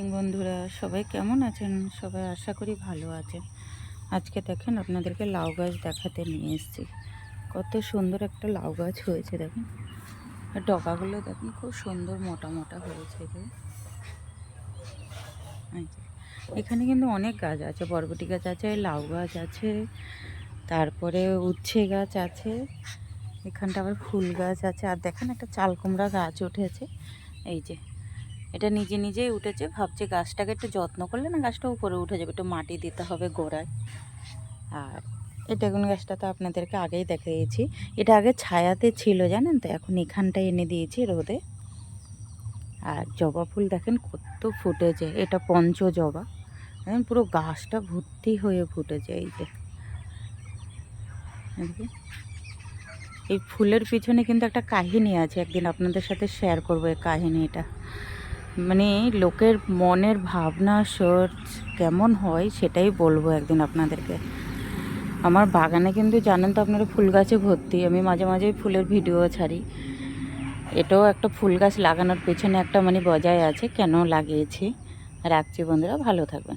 বন্ধুরা সবাই কেমন আছেন? সবাই আশা করি ভালো আছেন। আজকে দেখেন আপনাদেরকে লাউ গাছ দেখাতে নিয়ে এসেছি। কত সুন্দর একটা লাউ গাছ হয়েছে দেখেন। আর ডগাগুলো দেখেন খুব সুন্দর মোটা মোটা হয়েছে। এখানে কিন্তু অনেক গাছ আছে, বরবটি গাছ আছে, লাউ গাছ আছে, তারপরে উচ্ছে গাছ আছে, এখানটা আবার ফুল গাছ আছে। আর দেখেন একটা চাল কুমড়া গাছ উঠেছে। এই যে এটা নিজে নিজেই উঠেছে, ভাবছে গাছটাকে একটু যত্ন করলে না গাছটা উপরে উঠে যাবে, একটু মাটি দিতে হবে গোড়ায়। আর এটা কোন গাছটা তো আপনাদেরকে আগেই দেখিয়েছি, এটা আগে ছায়াতে ছিল জানেন তো, এখন এখানটায় এনে দিয়েছি রোদে। আর জবা ফুল দেখেন কত ফুটেছে, এটা পঞ্চ জবা, দেখেন পুরো গাছটা ভর্তি হয়ে ফুটেছে। এই যে এই ফুলের পিছনে কিন্তু একটা কাহিনী আছে, একদিন আপনাদের সাথে শেয়ার করবো এই কাহিনীটা। মানে লোকের মনের ভাবনা সোচ কেমন হয় সেটাই বলবো একদিন আপনাদেরকে। আমার বাগানে কিন্তু জানেন তো আপনারা ফুল গাছে ভর্তি, আমি মাঝে মাঝে ফুলের ভিডিও ছাড়ি। এটাও একটা ফুল গাছ লাগানোর পেছনে একটা মানে বজায় আছে কেন লাগিয়েছি। রাখছি বন্ধুরা, ভালো থাকবেন।